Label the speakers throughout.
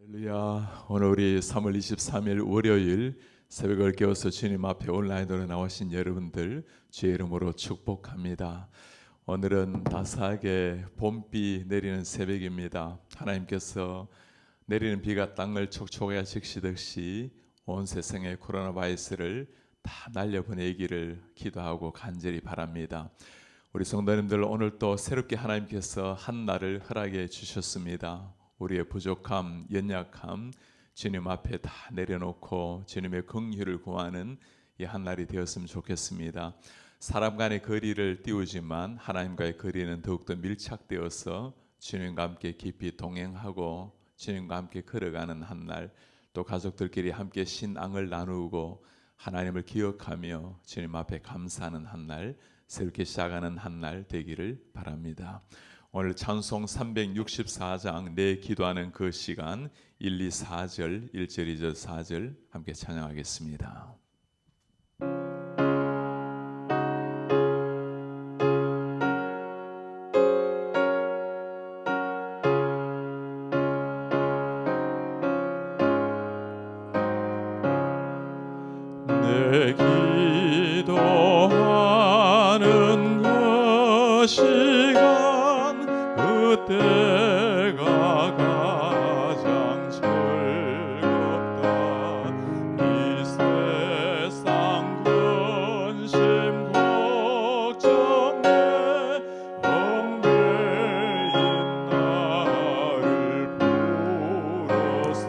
Speaker 1: 할렐루야. 오늘 우리 3월 23일 월요일 새벽을 깨워서 주님 앞에 온라인으로 나오신 여러분들 주의 이름으로 축복합니다. 오늘은 따스하게 봄비 내리는 새벽입니다. 하나님께서 내리는 비가 땅을 촉촉하게 적시듯이 온 세상의 코로나 바이러스를 다 날려보내기를 기도하고 간절히 바랍니다. 우리 성도님들, 오늘 또 새롭게 하나님께서 한 날을 허락해 주셨습니다. 우리의 부족함, 연약함 주님 앞에 다 내려놓고 주님의 긍휼을 구하는 이 한 날이 되었으면 좋겠습니다. 사람 간의 거리를 띄우지만 하나님과의 거리는 더욱더 밀착되어서 주님과 함께 깊이 동행하고 주님과 함께 걸어가는 한 날, 또 가족들끼리 함께 신앙을 나누고 하나님을 기억하며 주님 앞에 감사하는 한 날, 새롭게 시작하는 한 날 되기를 바랍니다. 오늘 찬송 364장 내 기도하는 그 시간 1, 2, 4절, 1절, 2절, 4절 함께 찬양하겠습니다. 내 기도하는 그 시간 그때가 가장 즐겁다. 이 세상 근심 걱정에 얽매인 나를 부르사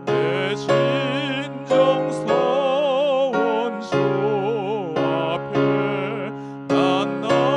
Speaker 1: 내 진정 서원 주 앞에 낱낱이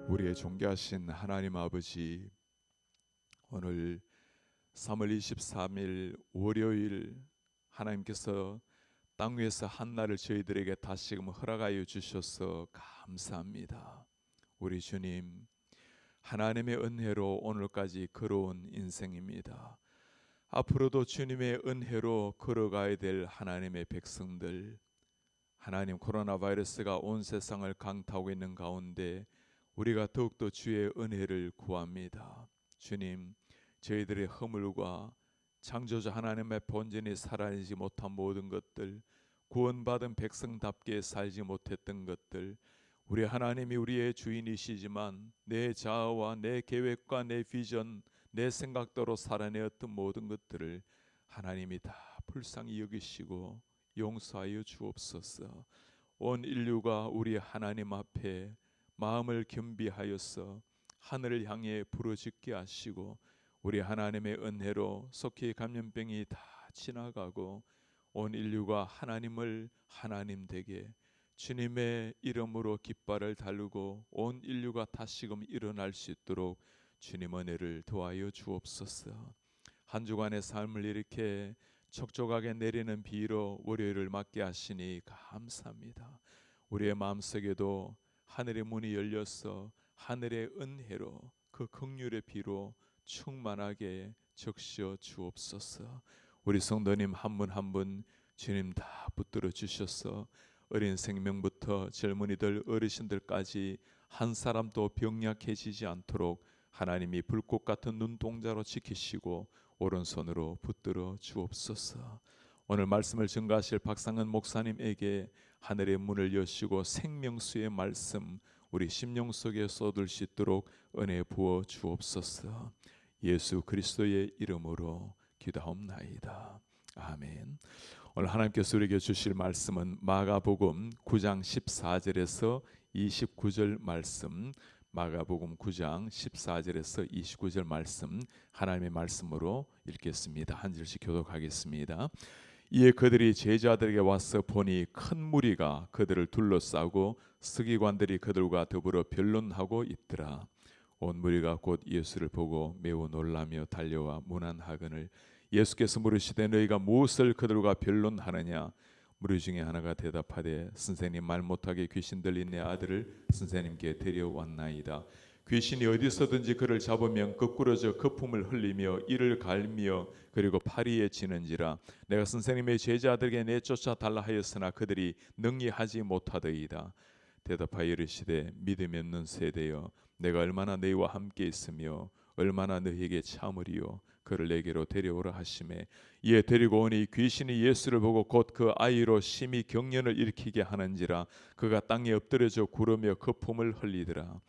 Speaker 1: 우리의 존귀하신 하나님 아버지, 오늘 3월 23일 월요일 하나님께서 땅 위에서 한 날을 저희들에게 다시금 허락하여 주셔서 감사합니다. 우리 주님, 하나님의 은혜로 오늘까지 걸어온 인생입니다. 앞으로도 주님의 은혜로 걸어가야 될 하나님의 백성들, 하나님, 코로나 바이러스가 온 세상을 강타하고 있는 가운데 우리가 더욱더 주의 은혜를 구합니다. 주님, 저희들의 허물과 창조주 하나님의 본전이 살아내지 못한 모든 것들, 구원받은 백성답게 살지 못했던 것들, 우리 하나님이 우리의 주인이시지만 내 자아와 내 계획과 내 비전, 내 생각대로 살아내었던 모든 것들을 하나님이 다 불쌍히 여기시고 용서하여 주옵소서. 온 인류가 우리 하나님 앞에 마음을 겸비하여서 하늘을 향해 부르짖게 하시고 우리 하나님의 은혜로 속히 감염병이 다 지나가고 온 인류가 하나님을 하나님 되게 주님의 이름으로 깃발을 달고 온 인류가 다시금 일어날 수 있도록 주님 은혜를 도와여 주옵소서. 한 주간의 삶을 이렇게 촉촉하게 내리는 비로 월요일을 맞게 하시니 감사합니다. 우리의 마음속에도 하늘의 문이 열려서 하늘의 은혜로 그 긍휼의 비로 충만하게 적셔 주옵소서. 우리 성도님 한 분 한 분 주님 다 붙들어 주셔서 어린 생명부터 젊은이들 어르신들까지 한 사람도 병약해지지 않도록 하나님이 불꽃 같은 눈동자로 지키시고 오른손으로 붙들어 주옵소서. 오늘 말씀을 증거하실 박상은 목사님에게 하늘의 문을 여시고 생명수의 말씀 우리 심령 속에 쏟을 수 있도록 은혜 부어 주옵소서. 예수 그리스도의 이름으로 기도하옵나이다. 아멘. 오늘 하나님께서 우리에게 주실 말씀은 마가복음 9장 14절에서 29절 말씀, 마가복음 9장 14절에서 29절 말씀 하나님의 말씀으로 읽겠습니다. 한 절씩 교독하겠습니다. 이에 그들이 제자들에게 와서 보니 큰 무리가 그들을 둘러싸고 서기관들이 그들과 더불어 변론하고 있더라. 온 무리가 곧 예수를 보고 매우 놀라며 달려와 문안하거늘 예수께서 물으시되 너희가 무엇을 그들과 변론하느냐? 무리 중에 하나가 대답하되 선생님 말 못하게 귀신 들린 내 아들을 선생님께 데려왔나이다. 귀신이 어디서든지 그를 잡으면 거꾸러져 거품을 흘리며 이를 갈며 그리고 파리에 지는지라. 내가 선생님의 제자들에게 내쫓아 달라 하였으나 그들이 능히 하지 못하더이다. 대답하여 이르시되 믿음이 없는 세대여 내가 얼마나 너희와 함께 있으며 얼마나 너희에게 참으리요. 그를 내게로 데려오라 하시매 이에 데리고 오니 귀신이 예수를 보고 곧 그 아이로 심히 경련을 일으키게 하는지라. 그가 땅에 엎드려져 구르며 거품을 흘리더라.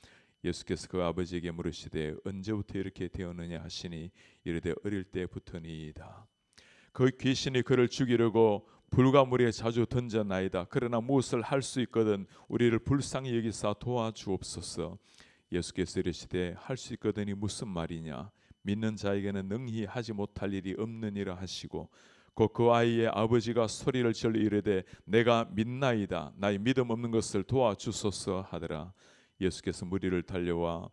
Speaker 1: 예수께서 그 아버지에게 물으시되 언제부터 이렇게 되었느냐 하시니 이르되 어릴 때부터니이다. 그 귀신이 그를 죽이려고 불과 물에 자주 던져나이다. 그러나 무엇을 할 수 있거든 우리를 불쌍히 여기사 도와주옵소서. 예수께서 이르시되 할 수 있거든이 무슨 말이냐? 믿는 자에게는 능히 하지 못할 일이 없느니라 하시고 곧 그 아이의 아버지가 소리를 질러 이르되 내가 믿나이다. 나의 믿음 없는 것을 도와주소서 하더라. 예수께서 무리를 달려와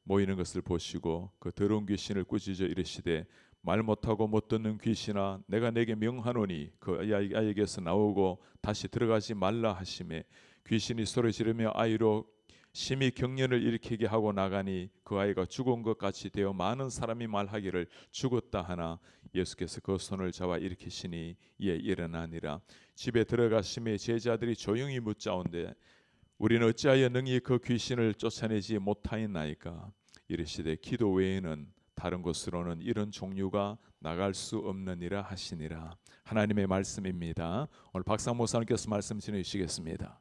Speaker 1: 모이는 것을 보시고 그 더러운 귀신을 꾸짖어 이르시되 말 못하고 못 듣는 귀신아 내가 내게 명하노니 그 아이에게서 나오고 다시 들어가지 말라 하시매 귀신이 소리 지르며 아이로 심히 경련을 일으키게 하고 나가니 그 아이가 죽은 것 같이 되어 많은 사람이 말하기를 죽었다 하나 예수께서 그 손을 잡아 일으키시니 이에 일어나니라. 집에 들어가심에 제자들이 조용히 묻자온대 우리는 어찌하여 능히 그 귀신을 쫓아내지 못하였나이까? 이르시되 기도 외에는 다른 곳으로는 이런 종류가 나갈 수 없느니라 하시니라. 하나님의 말씀입니다. 오늘 박상 목사님께서 말씀 전해주시겠습니다.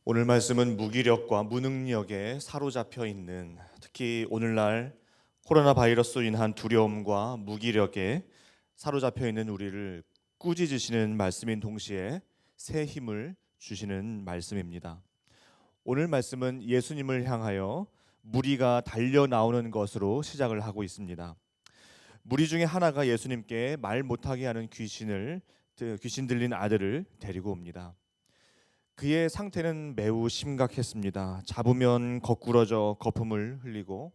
Speaker 2: 오늘 말씀은 무기력과 무능력에 사로잡혀 있는, 특히 오늘날 코로나 바이러스로 인한 두려움과 무기력에 사로잡혀 있는 우리를 꾸짖으시는 말씀인 동시에 새 힘을 주시는 말씀입니다. 오늘 말씀은 예수님을 향하여 무리가 달려 나오는 것으로 시작을 하고 있습니다. 무리 중에 하나가 예수님께 말 못하게 하는 귀신 들린 아들을 데리고 옵니다. 그의 상태는 매우 심각했습니다. 잡으면 거꾸러져 거품을 흘리고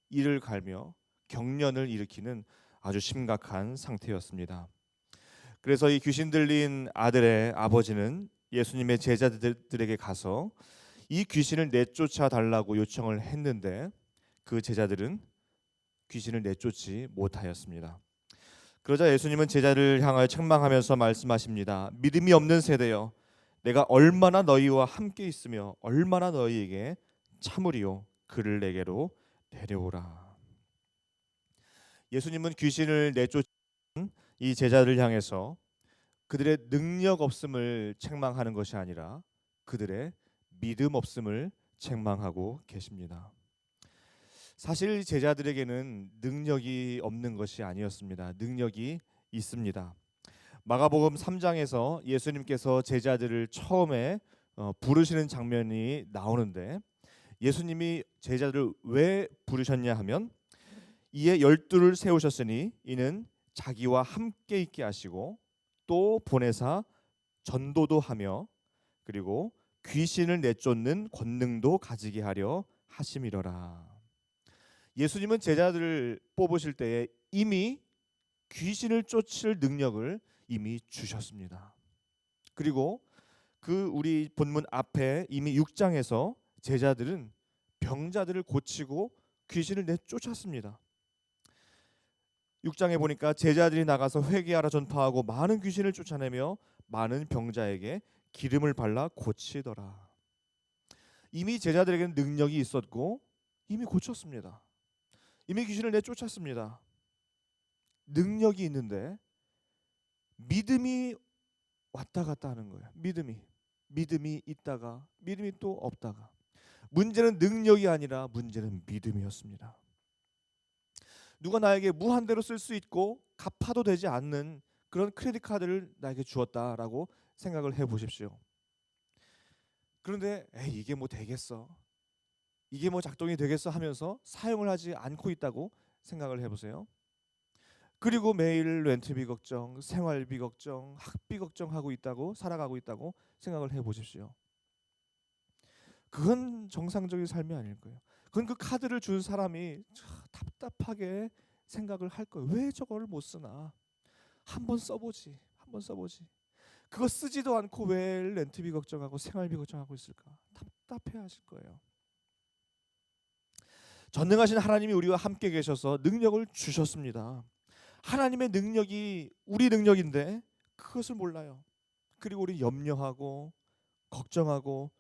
Speaker 2: 이를 갈며 경련을 일으키는 아주 심각한 상태였습니다. 그래서 이 귀신 들린 아들의 아버지는 예수님의 제자들에게 가서 이 귀신을 내쫓아 달라고 요청을 했는데 그 제자들은 귀신을 내쫓지 못하였습니다. 그러자 예수님은 제자를 향하여 책망하면서 말씀하십니다. 믿음이 없는 세대여 내가 얼마나 너희와 함께 있으며 얼마나 너희에게 참으리요. 그를 내게로 데려오라. 예수님은 귀신을 내쫓은 이 제자들을 향해서 그들의 능력 없음을 책망하는 것이 아니라 그들의 믿음 없음을 책망하고 계십니다. 사실 제자들에게는 능력이 없는 것이 아니었습니다. 능력이 있습니다. 마가복음 3장에서 예수님께서 제자들을 처음에 부르시는 장면이 나오는데, 예수님이 제자들을 왜 부르셨냐 하면, 이에 12를 세우셨으니 이는 자기와 함께 있게 하시고 또 보내사 전도도 하며 그리고 귀신을 내쫓는 권능도 가지게 하려 하심이로라. 예수님은 제자들을 뽑으실 때에 이미 귀신을 쫓을 능력을 이미 주셨습니다. 그리고 그 우리 본문 앞에 이미 6장에서 제자들은 병자들을 고치고 귀신을 내쫓았습니다. 6장에 보니까 제자들이 나가서 회개하라 전파하고 많은 귀신을 쫓아내며 많은 병자에게 기름을 발라 고치더라. 이미 제자들에게는 능력이 있었고 이미 고쳤습니다. 이미 귀신을 내쫓았습니다. 능력이 있는데 믿음이 왔다 갔다 하는 거예요. 믿음이 있다가 믿음이 또 없다가. 문제는 능력이 아니라 문제는 믿음이었습니다. 누가 나에게 무한대로 쓸 수 있고 갚아도 되지 않는 그런 크레딧 카드를 나에게 주었다라고 생각을 해보십시오. 그런데 이게 뭐 되겠어, 이게 뭐 작동이 되겠어 하면서 사용을 하지 않고 있다고 생각을 해보세요. 그리고 매일 렌트비 걱정, 생활비 걱정, 학비 걱정하고 있다고, 살아가고 있다고 생각을 해보십시오. 그건 정상적인 삶이 아닐 거예요. 그건 그 카드를 준 사람이 답답하게 생각을 할 거예요. 왜 저거를 못 쓰나? 한번 써보지. 그거 쓰지도 않고 왜 렌트비 걱정하고 생활비 걱정하고 있을까? 답답해하실 거예요. 전능하신 하나님이 우리와 함께 계셔서 능력을 주셨습니다. 하나님의 능력이 우리 능력인데 그것을 몰라요. 그리고 우리 염려하고 걱정하고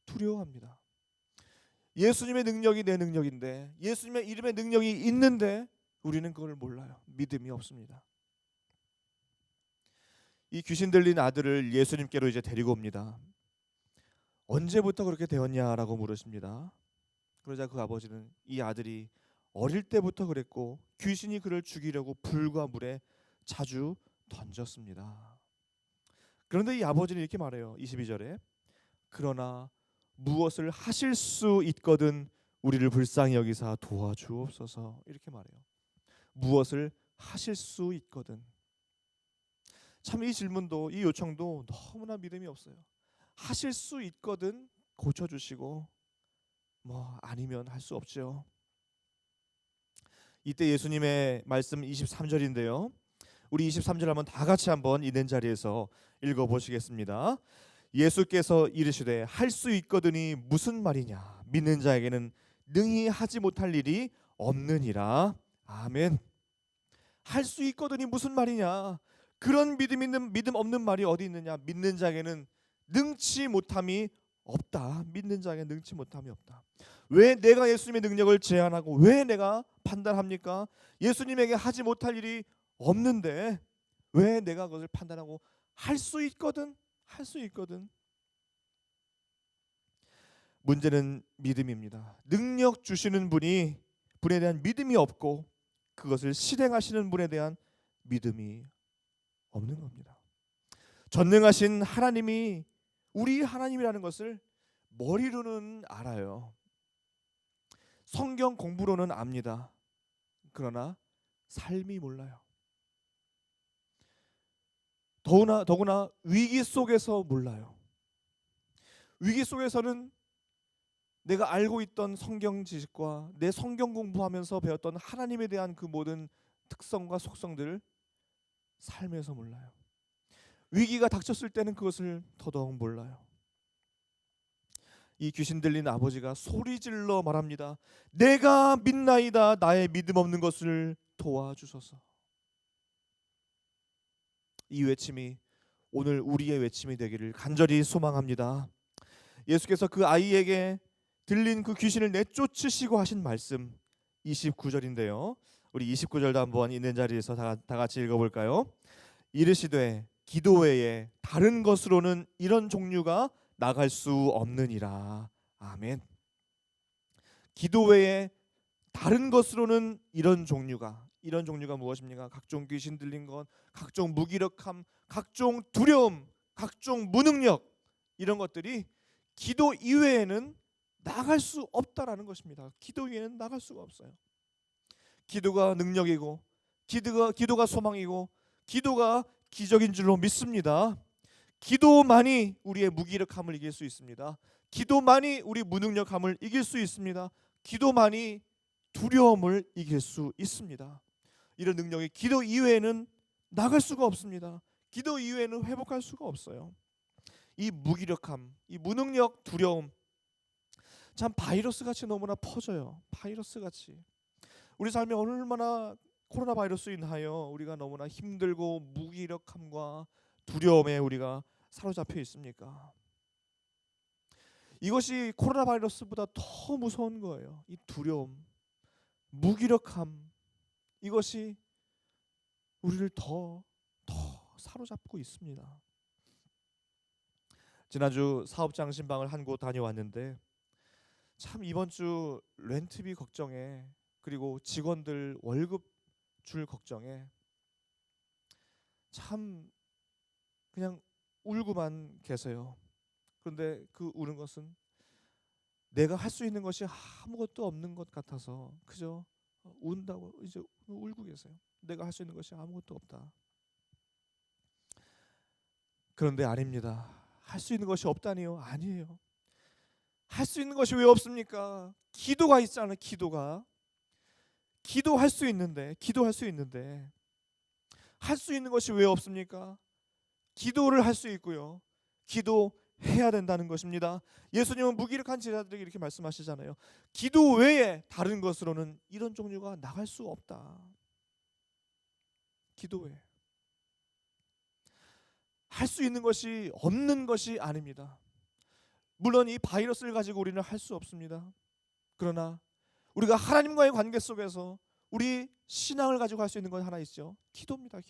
Speaker 2: 두려워합니다. 예수님의 능력이 내 능력인데, 예수님의 이름의 능력이 있는데 우리는 그걸 몰라요. 믿음이 없습니다. 이 귀신 들린 아들을 예수님께로 이제 데리고 옵니다. 언제부터 그렇게 되었냐라고 물으십니다. 그러자 그 아버지는 이 아들이 어릴 때부터 그랬고 귀신이 그를 죽이려고 불과 물에 자주 던졌습니다. 그런데 이 아버지는 이렇게 말해요. 22절에 그러나 무엇을 하실 수 있거든 우리를 불쌍히 여기사 도와주옵소서, 이렇게 말해요. 무엇을 하실 수 있거든. 참 이 질문도, 이 요청도 너무나 믿음이 없어요. 하실 수 있거든 고쳐주시고 뭐 아니면 할 수 없죠. 이때 예수님의 말씀 23절인데요. 우리 23절 다 같이 한번 있는 자리에서 읽어보시겠습니다. 예수께서 이르시되 할 수 있거든이 무슨 말이냐, 믿는 자에게는 능히 하지 못할 일이 없느니라. 아멘. 할 수 있거든이 무슨 말이냐, 그런 믿음 없는 말이 어디 있느냐. 믿는 자에게는 능치 못함이 없다. 믿는 자에게 능치 못함이 없다. 왜 내가 예수님의 능력을 제한하고 왜 내가 판단합니까? 예수님에게 하지 못할 일이 없는데 왜 내가 그것을 판단하고 할 수 있거든. 문제는 믿음입니다. 능력 주시는 분에 대한 믿음이 없고 그것을 실행하시는 분에 대한 믿음이 없는 겁니다. 전능하신 하나님이 우리 하나님이라는 것을 머리로는 알아요. 성경 공부로는 압니다. 그러나 삶이 몰라요. 더구나 위기 속에서 몰라요. 위기 속에서는 내가 알고 있던 성경 지식과 내 성경 공부하면서 배웠던 하나님에 대한 그 모든 특성과 속성들을 삶에서 몰라요. 위기가 닥쳤을 때는 그것을 더더욱 몰라요. 이 귀신 들린 아버지가 소리질러 말합니다. 내가 믿나이다. 나의 믿음 없는 것을 도와주소서. 이 외침이 오늘 우리의 외침이 되기를 간절히 소망합니다. 예수께서 그 아이에게 들린 그 귀신을 내쫓으시고 하신 말씀 29절인데요. 우리 29절도 한번 있는 자리에서 다 같이 읽어볼까요? 이르시되 기도 외에 다른 것으로는 이런 종류가 나갈 수 없느니라. 아멘. 기도 외에 다른 것으로는 이런 종류가 무엇입니까? 각종 귀신 들린 것, 각종 무기력함, 각종 두려움, 각종 무능력, 이런 것들이 기도 이외에는 나갈 수 없다라는 것입니다. 기도 이외에는 나갈 수가 없어요. 기도가 능력이고, 기도가 소망이고, 기도가 기적인 줄로 믿습니다. 기도만이 우리의 무기력함을 이길 수 있습니다. 기도만이 우리 무능력함을 이길 수 있습니다. 기도만이 두려움을 이길 수 있습니다. 이런 능력이 기도 이외에는 나갈 수가 없습니다. 기도 이외에는 회복할 수가 없어요. 이 무기력함, 이 무능력, 두려움, 참 바이러스 같이 너무나 퍼져요. 바이러스 같이. 우리 삶에 얼마나 코로나 바이러스로 인하여 우리가 너무나 힘들고 무기력함과 두려움에 우리가 사로잡혀 있습니까? 이것이 코로나 바이러스보다 더 무서운 거예요. 이 두려움, 무기력함, 이것이 우리를 더 사로잡고 있습니다. 지난주 사업장 신방을 한 곳 다녀왔는데 참 이번 주 렌트비 걱정에, 그리고 직원들 월급 줄 걱정에 참 그냥 울고만 계세요. 그런데 그 우는 것은 내가 할 수 있는 것이 아무것도 없는 것 같아서 그저 운다고 이제 울고 계세요. 내가 할 수 있는 것이 아무것도 없다. 그런데 아닙니다. 할 수 있는 것이 없다니요? 아니에요. 할 수 있는 것이 왜 없습니까? 기도가 있잖아요. 기도할 수 있는데 할 수 있는 것이 왜 없습니까? 기도를 할 수 있고요. 기도해야 된다는 것입니다. 예수님은 무기력한 제자들에게 이렇게 말씀하시잖아요. 기도 외에 다른 것으로는 이런 종류가 나갈 수 없다. 기도 외에 할 수 있는 것이 없는 것이 아닙니다. 물론 이 바이러스를 가지고 우리는 할 수 없습니다. 그러나 우리가 하나님과의 관계 속에서 우리 신앙을 가지고 할 수 있는 건 하나 있죠. 기도입니다.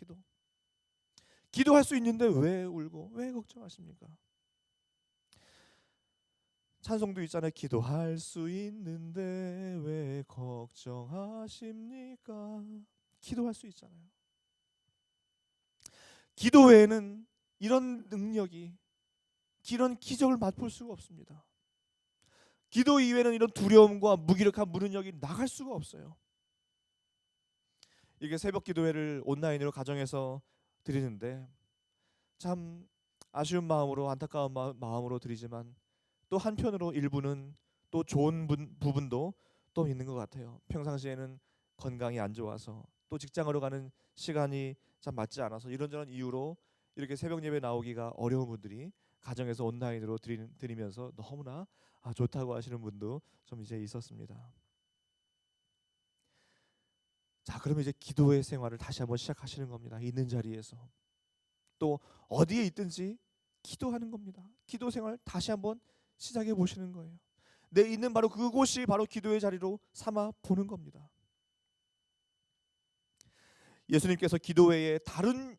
Speaker 2: 기도할 수 있는데 왜 울고 왜 걱정하십니까? 찬송도 있잖아요. 기도할 수 있는데 왜 걱정하십니까? 기도할 수 있잖아요. 기도 외에는 이런 능력이, 이런 기적을 맛볼 수가 없습니다. 기도 이외에는 이런 두려움과 무기력한 무능력이 나갈 수가 없어요. 이게 새벽 기도회를 온라인으로 가정에서 드리는데 참 아쉬운 마음으로, 안타까운 마음으로 드리지만 또 한편으로 일부는 또 좋은 부분도 또 있는 것 같아요. 평상시에는 건강이 안 좋아서, 또 직장으로 가는 시간이 참 맞지 않아서, 이런저런 이유로 이렇게 새벽 예배 나오기가 어려운 분들이 가정에서 온라인으로 드리면서 너무나 좋다고 하시는 분도 좀 이제 있었습니다. 자, 그러면 이제 기도의 생활을 다시 한번 시작하시는 겁니다. 있는 자리에서, 또 어디에 있든지 기도하는 겁니다. 기도 생활 다시 한번 시작해 보시는 거예요. 내 있는 바로 그곳이 바로 기도의 자리로 삼아 보는 겁니다. 예수님께서 기도 외에 다른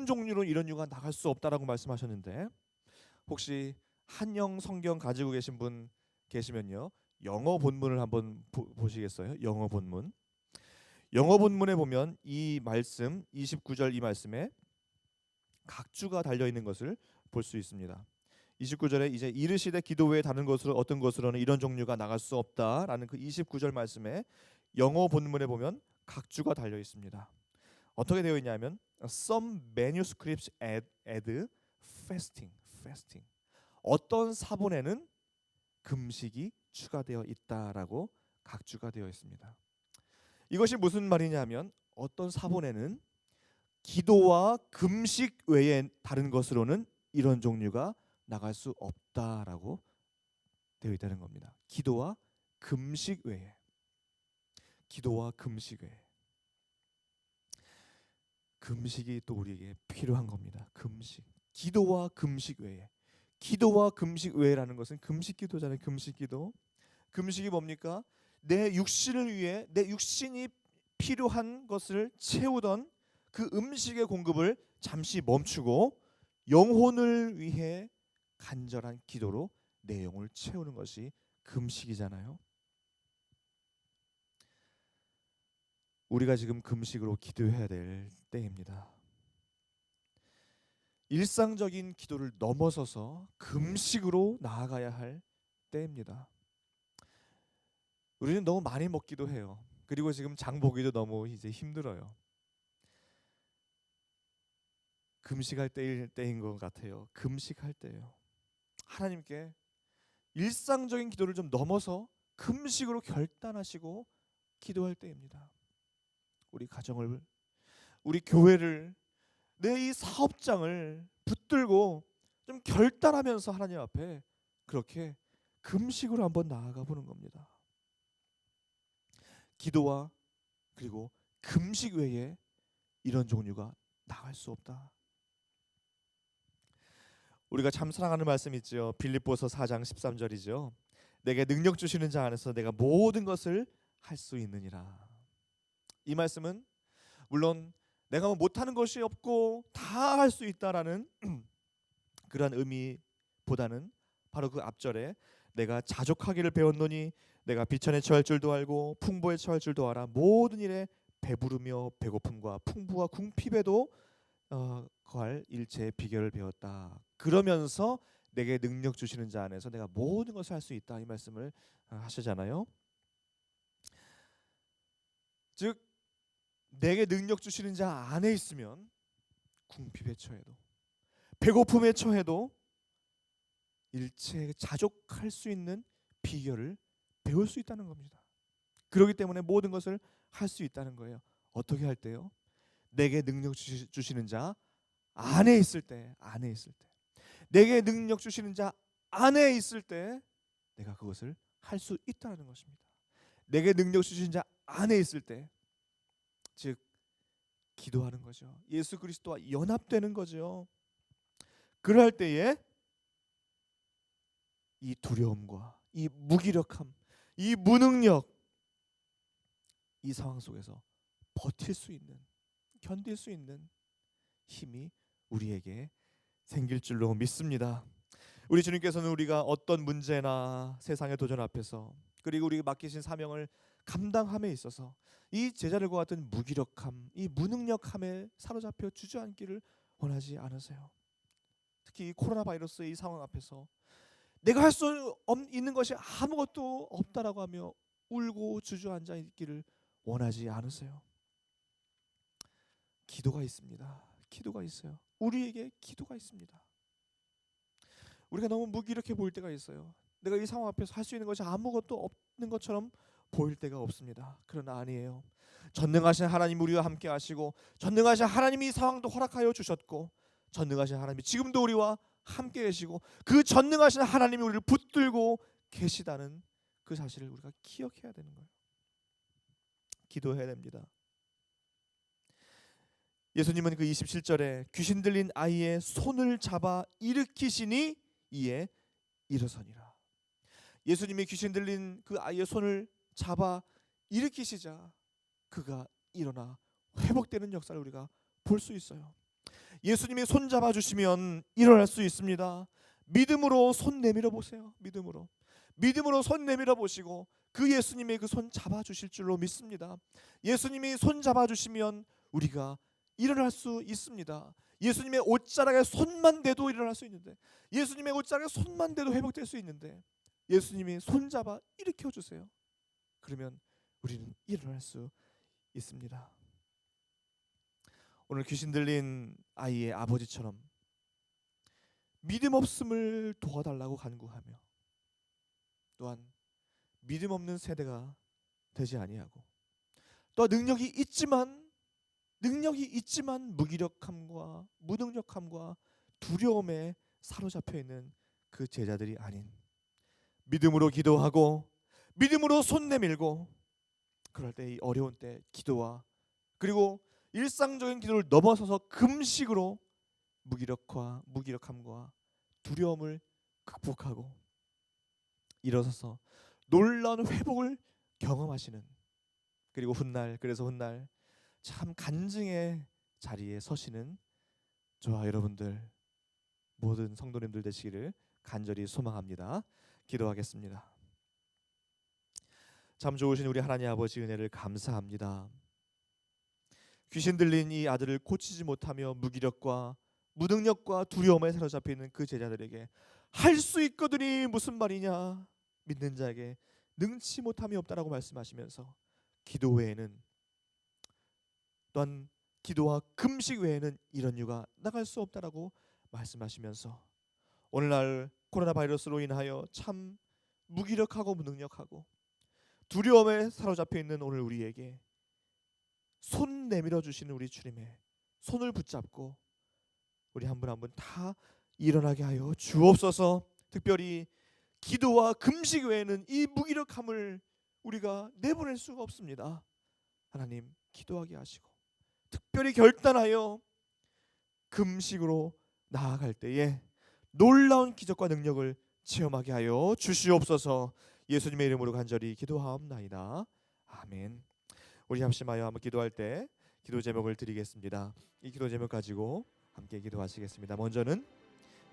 Speaker 2: 종류로 이런 유가 나갈 수 없다라고 말씀하셨는데, 혹시 한영 성경 가지고 계신 분 계시면요, 영어 본문을 한번 보시겠어요? 영어 본문에 보면 이 말씀 29절 이 말씀에 각주가 달려 있는 것을 볼 수 있습니다. 29절에 이제 이르시되 기도 외에 다른 것으로 어떤 것으로는 이런 종류가 나갈 수 없다라는 그 29절 말씀에 영어 본문에 보면 각주가 달려 있습니다. 어떻게 되어 있냐면 some manuscripts add fasting. 어떤 사본에는 금식이 추가되어 있다라고 각주가 되어 있습니다. 이것이 무슨 말이냐면 어떤 사본에는 기도와 금식 외에 다른 것으로는 이런 종류가 나갈 수 없다라고 되어 있다는 겁니다. 기도와 금식 외에. 금식이 또 우리에게 필요한 겁니다. 기도와 금식 외에라는 것은 금식 기도잖아요. 금식이 뭡니까? 내 육신을 위해 내 육신이 필요한 것을 채우던 그 음식의 공급을 잠시 멈추고 영혼을 위해 간절한 기도로 내 영혼을 채우는 것이 금식이잖아요. 우리가 지금 금식으로 기도해야 될 때입니다. 일상적인 기도를 넘어서서 금식으로 나아가야 할 때입니다. 우리는 너무 많이 먹기도 해요. 그리고 지금 장 보기도 너무 이제 힘들어요. 금식할 때인 것 같아요. 금식할 때예요. 하나님께 일상적인 기도를 좀 넘어서 금식으로 결단하시고 기도할 때입니다. 우리 가정을, 우리 교회를, 내 이 사업장을 붙들고 좀 결단하면서 하나님 앞에 그렇게 금식으로 한번 나아가 보는 겁니다. 기도와 그리고 금식 외에 이런 종류가 나갈 수 없다. 우리가 참 사랑하는 말씀 있죠. 빌립보서 4장 13절이죠. 내게 능력 주시는 자 안에서 내가 모든 것을 할 수 있느니라. 이 말씀은 물론 내가 못하는 것이 없고 다 할 수 있다라는 그런 의미보다는 바로 그 앞절에 내가 자족하기를 배웠노니 내가 비천에 처할 줄도 알고 풍부에 처할 줄도 알아 모든 일에 배부르며 배고픔과 풍부와 궁핍에도 거할 일체의 비결을 배웠다. 그러면서 내게 능력 주시는 자 안에서 내가 모든 것을 할 수 있다. 이 말씀을 하시잖아요. 즉 내게 능력 주시는 자 안에 있으면 궁핍에 처해도 배고픔에 처해도 일체에 자족할 수 있는 비결을 배울 수 있다는 겁니다. 그렇기 때문에 모든 것을 할 수 있다는 거예요. 어떻게 할 때요? 내게 능력 주시는 자 안에 있을 때, 안에 있을 때, 내게 능력 주시는 자 안에 있을 때 내가 그것을 할 수 있다는 것입니다. 내게 능력 주시는 자 안에 있을 때, 즉 기도하는 거죠. 예수 그리스도와 연합되는 거죠. 그럴 때에 이 두려움과 이 무기력함, 이 무능력, 이 상황 속에서 버틸 수 있는, 견딜 수 있는 힘이 우리에게 생길 줄로 믿습니다. 우리 주님께서는 우리가 어떤 문제나 세상의 도전 앞에서 그리고 우리가 맡기신 사명을 감당함에 있어서 이 제자들과 같은 무기력함, 이 무능력함에 사로잡혀 주저앉기를 원하지 않으세요. 특히 이 코로나 바이러스의 이 상황 앞에서 내가 할 수 있는 것이 아무것도 없다라고 하며 울고 주저앉아 있기를 원하지 않으세요. 기도가 있습니다. 기도가 있어요. 우리에게 기도가 있습니다. 우리가 너무 무기력해 보일 때가 있어요. 내가 이 상황 앞에서 할 수 있는 것이 아무것도 없는 것처럼 보일 때가 없습니다. 그러나 아니에요. 전능하신 하나님 우리와 함께 하시고 전능하신 하나님이 이 상황도 허락하여 주셨고 전능하신 하나님이 지금도 우리와 함께 계시고 그 전능하신 하나님이 우리를 붙들고 계시다는 그 사실을 우리가 기억해야 되는 거예요. 기도해야 됩니다. 예수님은 그 27절에 귀신 들린 아이의 손을 잡아 일으키시니 이에 일어서니라. 예수님이 귀신 들린 그 아이의 손을 잡아 일으키시자 그가 일어나 회복되는 역사를 우리가 볼 수 있어요. 예수님이 손 잡아 주시면 일어날 수 있습니다. 믿음으로 손 내밀어 보세요. 믿음으로 손 내밀어 보시고 그 예수님의 그 손 잡아 주실 줄로 믿습니다. 예수님이 손 잡아 주시면 우리가 일어날 수 있습니다. 예수님의 옷자락에 손만 대도 일어날 수 있는데, 예수님의 옷자락에 손만 대도 회복될 수 있는데 예수님이 손 잡아 일으켜 주세요. 그러면 우리는 일어날 수 있습니다. 오늘 귀신 들린 아이의 아버지처럼 믿음 없음을 도와달라고 간구하며 또한 믿음 없는 세대가 되지 아니하고 또 능력이 있지만 무기력함과 무능력함과 두려움에 사로잡혀 있는 그 제자들이 아닌 믿음으로 기도하고 믿음으로 손 내밀고 그럴 때 이 어려운 때 기도와 그리고 일상적인 기도를 넘어서서 금식으로 무기력함과 두려움을 극복하고 일어서서 놀라운 회복을
Speaker 3: 경험하시는, 그리고 훗날 참 간증의 자리에 서시는 저와 여러분들 모든 성도님들 되시기를 간절히 소망합니다. 기도하겠습니다. 참 좋으신 우리 하나님 아버지 은혜를 감사합니다. 귀신 들린 이 아들을 고치지 못하며 무기력과 무능력과 두려움에 사로잡혀 있는 그 제자들에게 할 수 있거든이 무슨 말이냐, 믿는 자에게 능치 못함이 없다라고 말씀하시면서 기도 외에는, 또한 기도와 금식 외에는 이런 이유가 나갈 수 없다라고 말씀하시면서 오늘날 코로나 바이러스로 인하여 참 무기력하고 무능력하고 두려움에 사로잡혀 있는 오늘 우리에게 손 내밀어 주시는 우리 주님의 손을 붙잡고 우리 한 분 한 분 다 일어나게 하여 주옵소서. 특별히 기도와 금식 외에는 이 무기력함을 우리가 내보낼 수가 없습니다. 하나님, 기도하게 하시고 특별히 결단하여 금식으로 나아갈 때에 놀라운 기적과 능력을 체험하게 하여 주시옵소서. 예수님의 이름으로 간절히 기도하옵나이다. 아멘. 우리 합심하여 한번 기도할 때 기도 제목을 드리겠습니다. 이 기도 제목 가지고 함께 기도하시겠습니다. 먼저는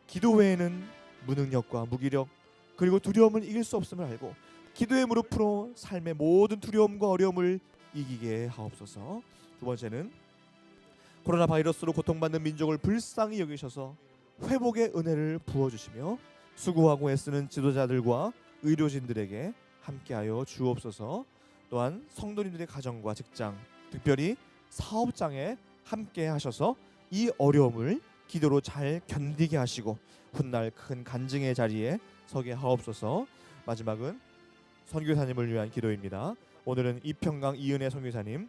Speaker 3: 기도 외에는 무능력과 무기력 그리고 두려움을 이길 수 없음을 알고 기도의 무릎으로 삶의 모든 두려움과 어려움을 이기게 하옵소서. 두 번째는 코로나 바이러스로 고통받는 민족을 불쌍히 여기셔서 회복의 은혜를 부어주시며 수고하고 애쓰는 지도자들과 의료진들에게 함께하여 주옵소서. 또한 성도님들의 가정과 직장, 특별히 사업장에 함께 하셔서 이 어려움을 기도로 잘 견디게 하시고 훗날 큰 간증의 자리에 서게 하옵소서. 마지막은 선교사님을 위한 기도입니다. 오늘은 이평강 이은혜 선교사님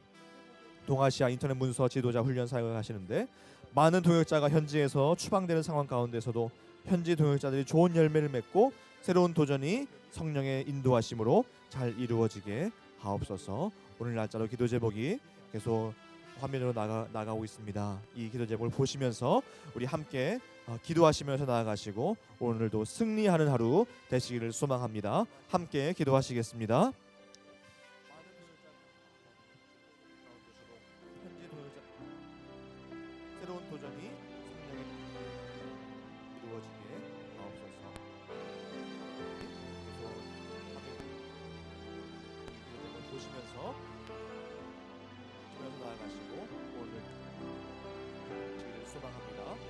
Speaker 3: 동아시아 인터넷 문서 지도자 훈련 사역을 하시는데 많은 동역자가 현지에서 추방되는 상황 가운데서도 현지 동역자들이 좋은 열매를 맺고 새로운 도전이 성령의 인도하심으로 잘 이루어지게 하옵소서. 오늘 날짜로 기도 제목이 계속 화면으로 나가고 있습니다. 이 기도 제목을 보시면서 우리 함께 기도하시면서 나아가시고 오늘도 승리하는 하루 되시기를 소망합니다. 함께 기도하시겠습니다. 새로운 도전이 성령에 이루어지게 하옵소서. 그래서 보시면서 나아가시고 오늘 주기를 소망합니다.